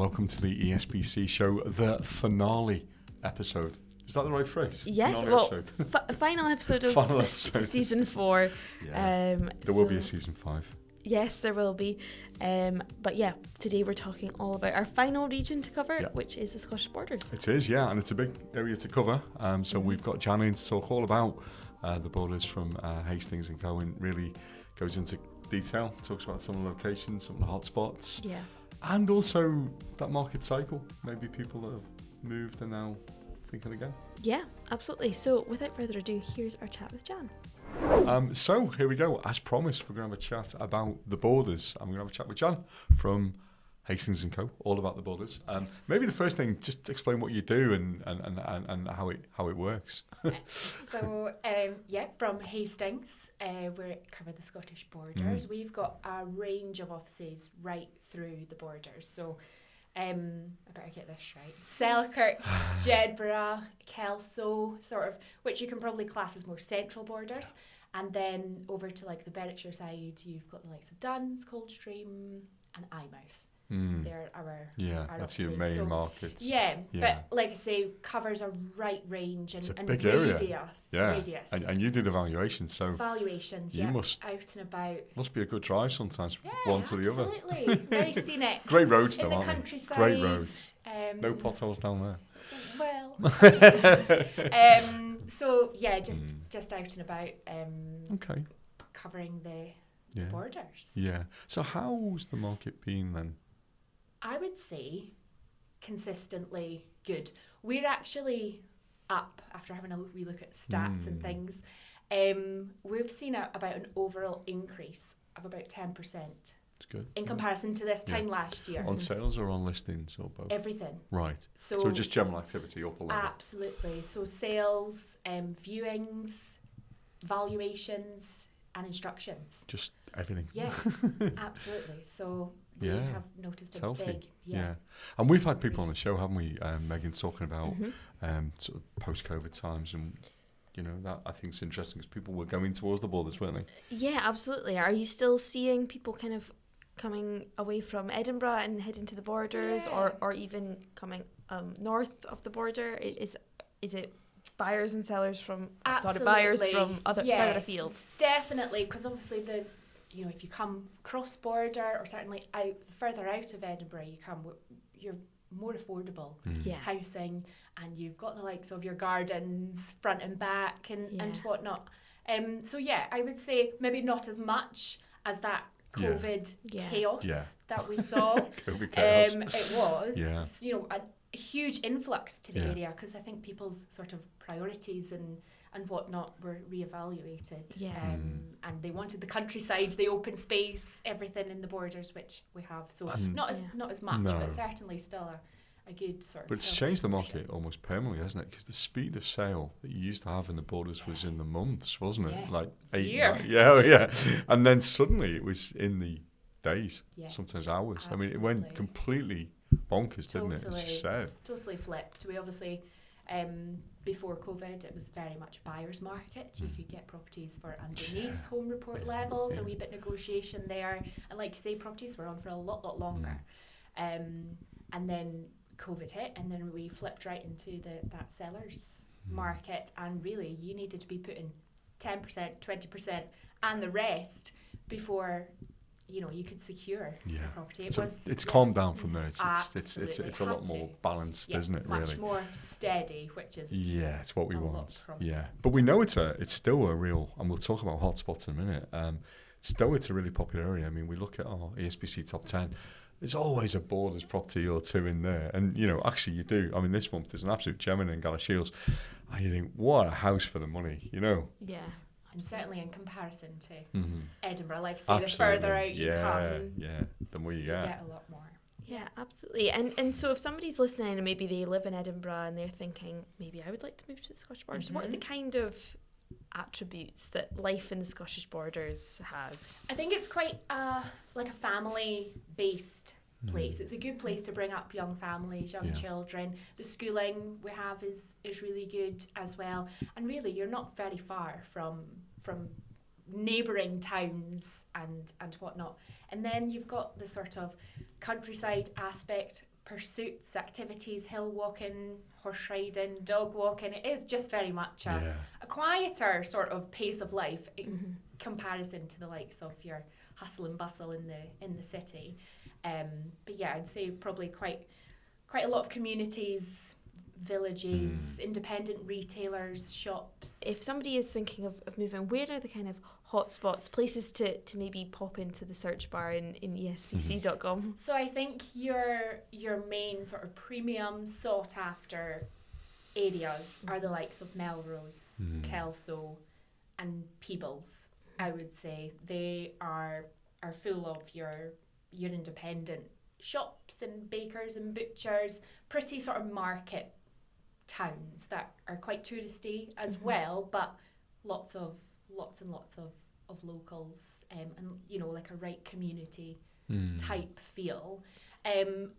welcome to the ESPC show, the finale episode. Is that the right phrase? Yes, finale final episode of season 4. Yeah. There will be a season 5. Yes, there will be. But yeah, today we're talking all about our final region to cover, which is the Scottish Borders. It is, yeah, and it's a big area to cover. So we've got Jan in to talk all about the borders from Hastings and Galloway. Really goes into detail, talks about some of the locations, some of the hotspots. Yeah. And also that market cycle. Maybe people that have moved are now thinking again. Yeah, absolutely. So without further ado, here's our chat with Jan. So here we go. As promised, we're going to have a chat about the borders. I'm going to have a chat with Jan from Hastings and Co. All about the borders. Maybe the first thing, just explain what you do and how it works. From Hastings, we cover the Scottish borders. We've got a range of offices right through the borders. So I better get this right. Selkirk, Edinburgh, Kelso, sort of, which you can probably class as more central borders. And then over to like the Berwickshire side, you've got the likes of Duns, Coldstream and Eyemouth. They're our that's your main markets. Yeah, but like I say, covers a right range and big radius. Area. And you do the valuations, so valuations. You must out and about. Must be a good drive sometimes, one to the other. Absolutely, very scenic. Great roads, though, in the aren't countryside. They? Great roads. No potholes down there. Well, so yeah, just out and about. Okay. Covering the borders. Yeah. So how's the market been then? I would say consistently good. We're actually up after having a wee look at stats and things. We've seen about an overall increase of about 10%. It's good. In comparison to this time last year. On sales or on listings or both? Everything. Right. So just general activity up a level. Absolutely. So sales, viewings, valuations and instructions. Just everything. Yeah, absolutely. So we have noticed a big... Yeah. And we've had people on the show, haven't we, Megan, talking about sort of post-COVID times, and you know, that I think is interesting because people were going towards the borders, weren't they? Yeah, absolutely. Are you still seeing people kind of coming away from Edinburgh and heading to the borders, or even coming north of the border? Is it buyers and sellers from buyers from further afield? Definitely, because obviously if you come cross border or certainly further out of Edinburgh, you're more affordable housing, and you've got the likes of your gardens front and back and whatnot. I would say maybe not as much as that COVID chaos that we saw. COVID chaos. It was a huge influx to the area, because I think people's sort of priorities and whatnot were reevaluated. And they wanted the countryside, the open space, everything in the borders, which we have. So not as much, but certainly still a good sort of... But it's changed the market almost permanently, hasn't it? Because the speed of sale that you used to have in the borders was in the months, wasn't it? Like 8 years. And then suddenly it was in the days, sometimes hours. Absolutely. I mean, it went completely bonkers, didn't it? As you said. Totally flipped. We obviously... before COVID, it was very much a buyer's market. You could get properties for underneath home report levels, a wee bit negotiation there. And like you say, properties were on for a lot longer. And then COVID hit, and then we flipped right into that seller's market. And really, you needed to be putting 10%, 20% and the rest before... you could secure the property. It's calmed down from there. It's a lot more balanced, isn't it? Really, much more steady, which is it's what we want. Yeah, but we know it's still a real, and we'll talk about hotspots in a minute. It's a really popular area. I mean, we look at our ESPC top 10. There's always a borders property or two in there, and actually you do. I mean, this month there's an absolute gem in Galloway, and you think, what a house for the money, Yeah. And certainly in comparison to Edinburgh, like I say, the further out you come, the more you get a lot more. Yeah, absolutely. And so if somebody's listening and maybe they live in Edinburgh and they're thinking, maybe I would like to move to the Scottish borders, what are the kind of attributes that life in the Scottish borders has? I think it's quite like a family-based place. It's a good place to bring up young families, young children. The schooling we have is really good as well. And really, you're not very far from neighbouring towns and whatnot. And then you've got the sort of countryside aspect, pursuits, activities, hill walking, horse riding, dog walking. It is just very much a quieter sort of pace of life in comparison to the likes of your hustle and bustle in the city. But yeah, I'd say probably quite a lot of communities, villages, independent retailers, shops. If somebody is thinking of moving, where are the kind of hotspots, places to maybe pop into the search bar in ESPC.com? So I think your main sort of premium sought after areas are the likes of Melrose, Kelso and Peebles. I would say they are full of your independent shops and bakers and butchers, pretty sort of market towns that are quite touristy as well, but lots and lots of locals, and you know, like a right community type feel.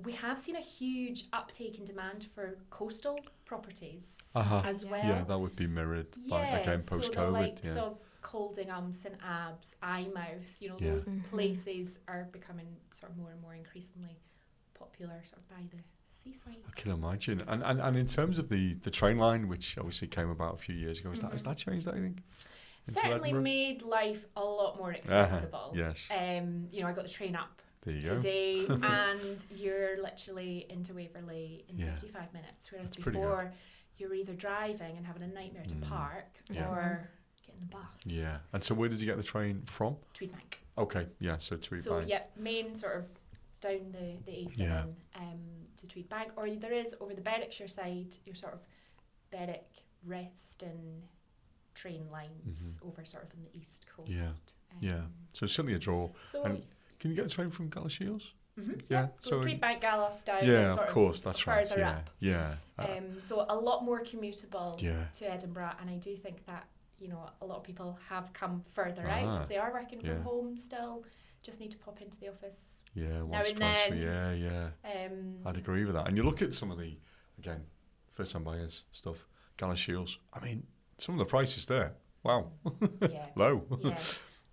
We have seen a huge uptake in demand for coastal properties as well. Yeah, that would be mirrored by, again, post-COVID. So the likes of Coldingham, St Abbs, Eyemouth, you know, those places are becoming sort of more and more increasingly popular sort of by the seaside. I can imagine. And in terms of the train line, which obviously came about a few years ago, has that changed, I think? Certainly made life a lot more accessible. Yes. You know, I got the train up there you today go. and you're literally into Waverley in 55 minutes, whereas That's before you were either driving and having a nightmare to park or getting the bus. Yeah. And so where did you get the train from? Tweedbank. Okay, yeah, so Tweedbank. So yeah, main sort of down the A7 to Tweedbank, or there is over the Berwickshire side your sort of Berwick, Reston train lines over sort of on the east coast. Yeah, so it's certainly a draw. So and can you get a train from Galashiels? Yeah, so Tweedbank, Gallas down. Yeah, of course, that's right. Further up. Yeah. So a lot more commutable to Edinburgh, and I do think that, you know, a lot of people have come further out if they are working from home still. Just need to pop into the office. Yeah, now and then. Yeah. I'd agree with that. And you look at some of the, again, first-time buyers stuff, Galashiels. I mean, some of the prices there, wow, low. Yeah,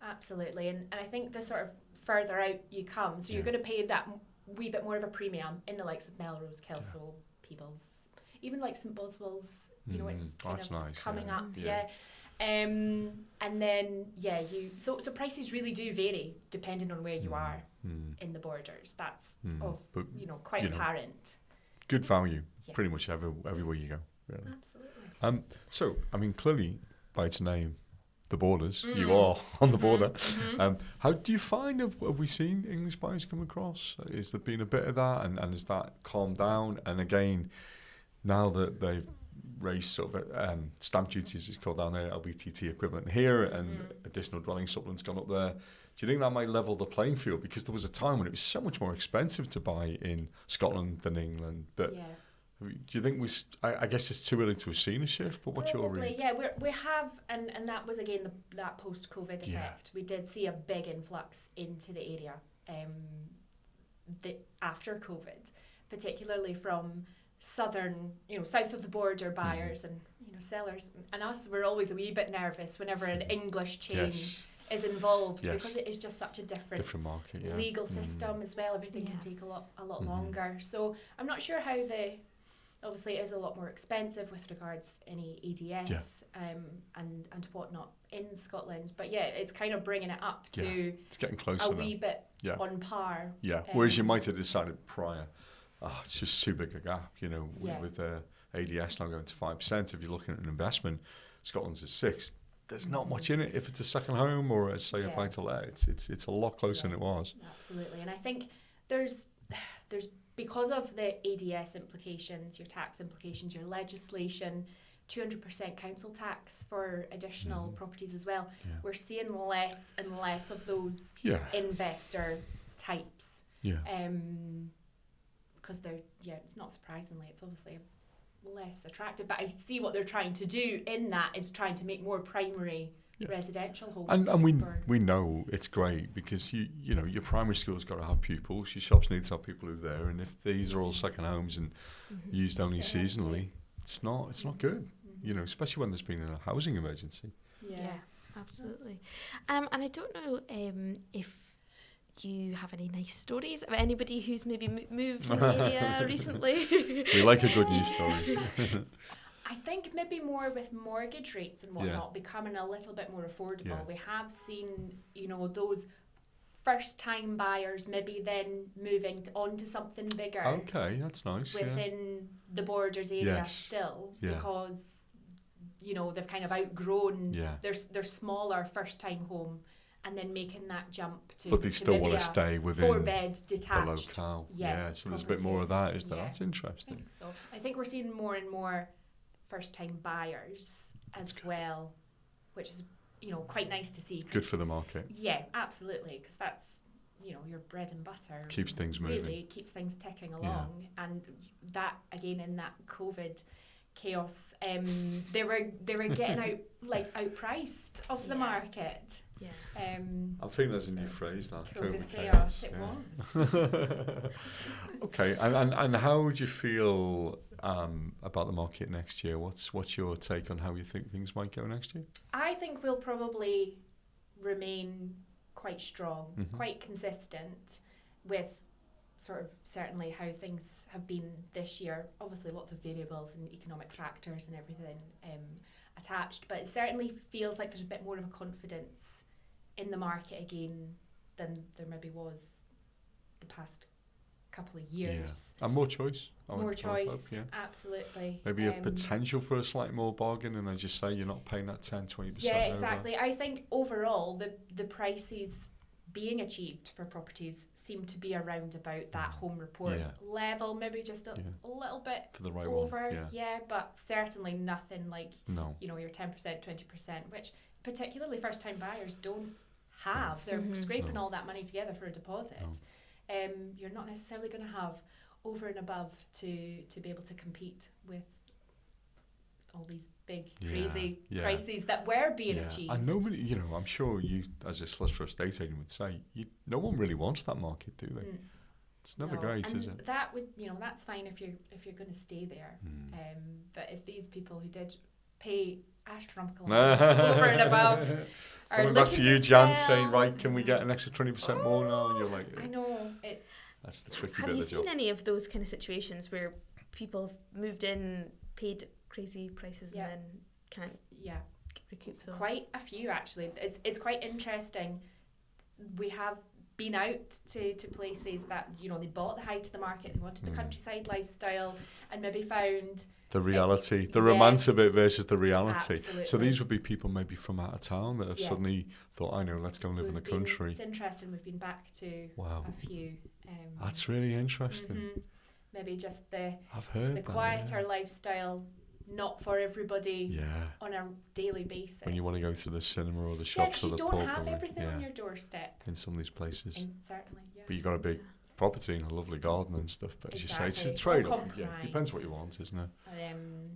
absolutely. And I think the sort of further out you come, so you're going to pay that wee bit more of a premium in the likes of Melrose, Kelso, Peebles, even like St Boswell's. You know, it's kind of nice, coming up. Yeah. And then so prices really do vary depending on where you are in the borders. That's but, you know, quite apparent. Good value, pretty much everywhere you go. Really. Absolutely. So I mean, clearly by its name, the borders. You are on the border. How do you find have we seen English buyers come across? Is there been a bit of that, and has that calmed down? And again, now that they've raised sort of stamp duties, it's called down there, LBTT equivalent here, and additional dwelling supplements gone up there. Do you think that might level the playing field? Because there was a time when it was so much more expensive to buy in Scotland than England. But do you think I guess it's too early to have seen a shift, but what's your read? Yeah, we have, and that was again that post-COVID effect. We did see a big influx into the area after COVID, particularly from southern, you know, south of the border buyers and, you know, sellers. And us, we're always a wee bit nervous whenever an English chain is involved because it is just such a different market, legal system as well. Everything can take a lot longer. So I'm not sure how obviously it is a lot more expensive with regards any ADS and whatnot in Scotland. But yeah, it's kind of bringing it up to it's getting closer a wee bit on par. Yeah, whereas you might have decided prior, it's just too big a gap, you know, with ADS now going to 5%. If you're looking at an investment, Scotland's at 6%. There's not much in it if it's a second home or, say, a buy-to-let. It's a lot closer than it was. Absolutely. And I think there's because of the ADS implications, your tax implications, your legislation, 200% council tax for additional properties as well, we're seeing less and less of those investor types. Because they're, it's not surprisingly, it's obviously less attractive, but I see what they're trying to do in that is trying to make more primary residential homes. And we know it's great because you know your primary school's got to have pupils, your shops need to have people who are there, and if these are all second homes and used only seasonally, it's not good. You know, especially when there's been a housing emergency. Yeah, absolutely. And I don't know if you have any nice stories of anybody who's maybe moved in the area recently? We like a good news story. I think maybe more with mortgage rates and whatnot becoming a little bit more affordable. Yeah. We have seen, those first-time buyers maybe then moving on to something bigger. Okay, that's nice. Within the Borders area still, because they've kind of outgrown their smaller first-time home, and then making that jump to. But they still want to stay within 4-bed detached. The locale. So there's a bit more of that, is there? That's interesting. I think so. I think we're seeing more and more first-time buyers as well, which is quite nice to see. Good for the market. Yeah, absolutely, because that's your bread and butter. Keeps things moving. Really keeps things ticking along, and that again in that COVID chaos, they were getting outpriced of the market. Yeah. I think there's a new phrase, that COVID chaos. It was. Okay, and how would you feel about the market next year? What's your take on how you think things might go next year? I think we'll probably remain quite strong, quite consistent with sort of certainly how things have been this year. Obviously lots of variables and economic factors and everything attached, but it certainly feels like there's a bit more of a confidence in the market again than there maybe was the past couple of years. And more choice. More choice, absolutely. Maybe a potential for a slightly more bargain, and as you say, you're not paying that 10-20%. Yeah, exactly. I think overall the prices being achieved for properties seem to be around about that home report level, maybe just a little bit for the right over, one. But certainly nothing like your 10%, 20%, which particularly first-time buyers don't have. They're scraping all that money together for a deposit. You're not necessarily going to have over and above to be able to compete with all these big crazy prices that were being achieved. And nobody, I'm sure you as a solicitor estate agent would say, no one really wants that market, do they? It's never great, is it? That would, that's fine if you're going to stay there. But if these people who did pay astronomical amounts over and above are coming back to you, Jan, saying, right, can we get an extra 20% more now? And you're like, I know, that's the tricky bit have of the you job. seen any of those kind of situations where people have moved in, paid crazy prices, and then can't recoup those? Quite a few, actually. It's quite interesting. We have been out to places that they bought the height of the market, they wanted the countryside lifestyle, and maybe found the reality, the romance of it versus the reality. Absolutely. So these would be people maybe from out of town that have suddenly thought, I know, let's go and live in the country. It's interesting. We've been back to a few. That's really interesting. Maybe just the quieter lifestyle, not for everybody on a daily basis. When you want to go to the cinema or the shops or the pub. You don't have everything on your doorstep. In some of these places. Certainly, But you've got a big property and a lovely garden and stuff. But as you say, it's a trade-off. Depends what you want, isn't it?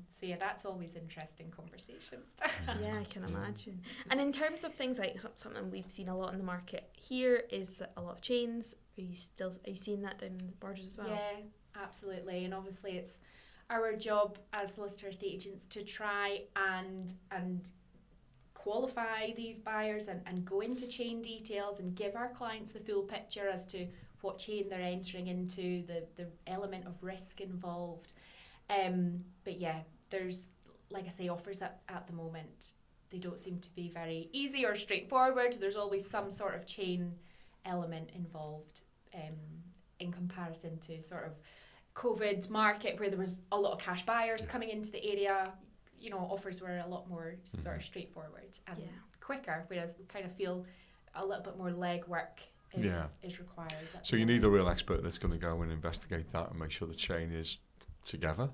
So that's always interesting conversations. I can imagine. And in terms of things like something we've seen a lot in the market here is a lot of chains. Are you seeing that down in the Borders as well? Yeah, absolutely. And obviously it's our job as solicitor estate agents to try and qualify these buyers and go into chain details and give our clients the full picture as to what chain they're entering into, the element of risk involved. But there's, like I say, offers at the moment. They don't seem to be very easy or straightforward. There's always some sort of chain element involved in comparison to sort of COVID market where there was a lot of cash buyers coming into the area. Offers were a lot more sort of straightforward and quicker, whereas we kind of feel a little bit more legwork is required. So you need a real expert that's going to go and investigate that and make sure the chain is together.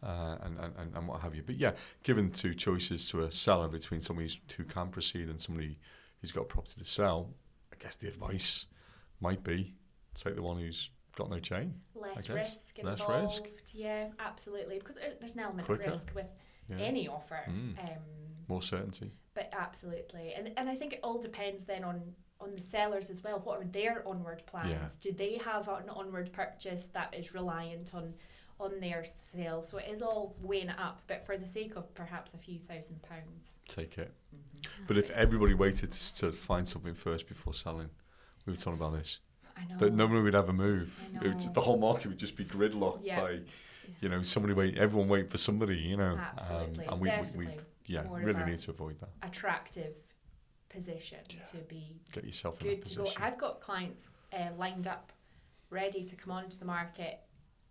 And what have you. But given two choices to a seller between somebody who can proceed and somebody who's got a property to sell, I guess the advice might be take the one who's got no chain. Less risk involved. Less risk. Yeah, absolutely. Because there's an element Quicker. of risk with any offer. More certainty. But absolutely. And I think it all depends then on the sellers as well. What are their onward plans? Do they have an onward purchase that is reliant on their sales? So it is all weighing it up, but for the sake of perhaps a few £1,000. Take it. But if everybody waited to find something first before selling, we were talking about this. I know. That nobody would ever move. I know. It would just, the whole market would just be gridlocked by, everyone waiting for somebody, Absolutely. And Definitely. we More really of a need to avoid that. attractive position to be Get yourself in good that to go. position. I've got clients lined up, ready to come onto the market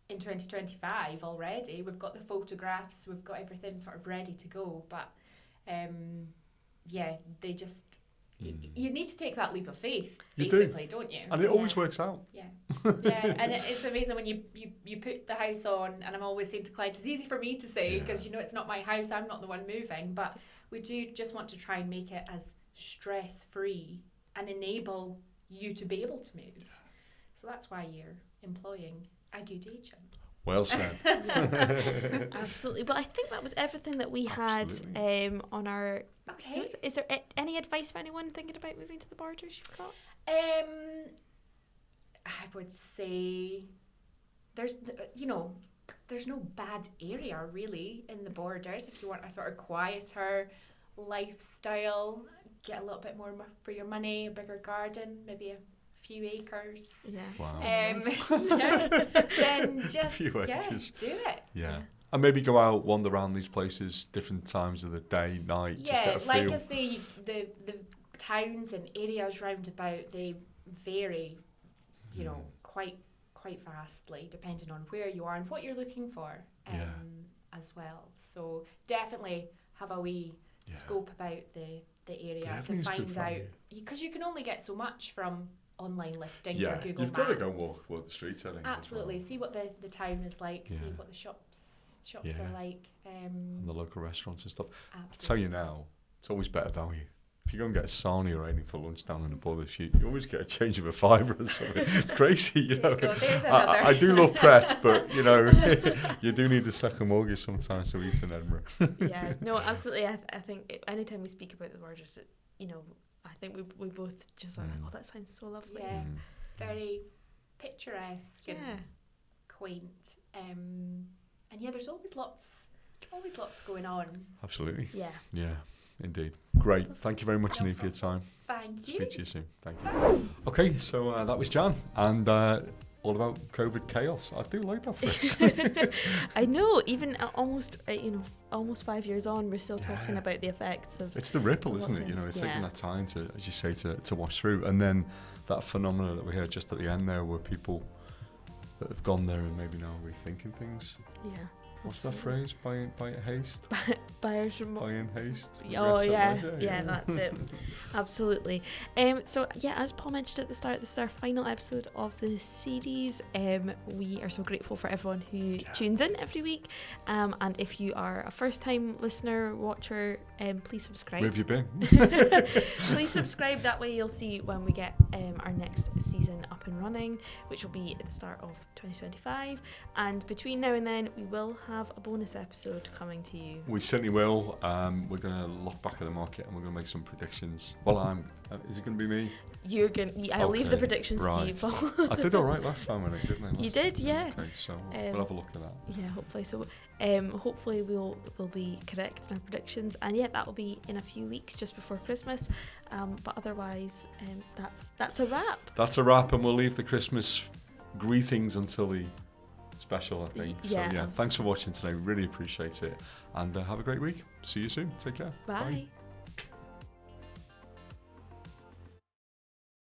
in 2025 already. We've got the photographs, we've got everything sort of ready to go, but they just you need to take that leap of faith, basically, don't you? And it always works out. Yeah, and it's amazing when you put the house on, and I'm always saying to clients, it's easy for me to say because it's not my house, I'm not the one moving, but we do just want to try and make it as stress-free and enable you to be able to move. So that's why you're employing a good agent. Well said. Absolutely. But I think that was everything that we had on our... Okay. Is there any advice for anyone thinking about moving to the Borders you've got? I would say there's no bad area really in the Borders. If you want a sort of quieter lifestyle, get a little bit more for your money, a bigger garden, maybe a few acres. Yeah. Wow. Then just do it. Yeah. And maybe go out, wander around these places, different times of the day, night, just get a feel. Like I say, the towns and areas round about, they vary, quite vastly depending on where you are and what you're looking for as well. So definitely have a wee scope about the area to find out, because you can only get so much from online listings or Google you've Maps. got to go walk the streets, I think. Absolutely. As well. See what the town is like, see what the shops are like. And the local restaurants and stuff. Absolutely. I tell you now, it's always better value. If you go and get a sarnie or anything for lunch down in the Borders, you always get a change of a fiver or something. It's crazy, There's another. I do love Pret, but you do need a second mortgage sometimes to eat in Edinburgh. Yeah, no, absolutely. I think anytime we speak about the Borders, I think we both just are like, oh, that sounds so lovely. Yeah, very picturesque and quaint. And there's always lots going on. Absolutely. Yeah, indeed. Great. Thank you very much, Annie, for your time. Thank you. Speak to you soon. Thank you. Okay, so that was Jan, and all about COVID chaos. I do like that phrase. I know. Even almost 5 years on, we're still talking about the effects of. It's the ripple, isn't it? It's taking that time to, as you say, to wash through, and then that phenomena that we heard just at the end there, where people that have gone there and maybe now rethinking things. Yeah. What's that phrase? Buy in haste. Buyers Buy in haste. Oh yes, that's it. Absolutely. So as Paul mentioned at the start, this is our final episode of the series. We are so grateful for everyone who tunes in every week. And if you are a first-time listener, watcher, please subscribe. Where have you been? Please subscribe. That way you'll see when we get our next season up and running, which will be at the start of 2025. And between now and then, we will have a bonus episode coming to you. We certainly will. We're going to look back at the market and we're going to make some predictions. Well, is it going to be me? I'll leave the predictions to you, Paul. I did all right last time, didn't I? You did, yeah. Okay, so we'll have a look at that. Yeah, hopefully. So hopefully we'll be correct in our predictions. And that will be in a few weeks, just before Christmas. But otherwise, that's a wrap. That's a wrap, and we'll leave the Christmas greetings until the special, I think. So thanks for watching today. Really appreciate it. And have a great week. See you soon. Take care. Bye.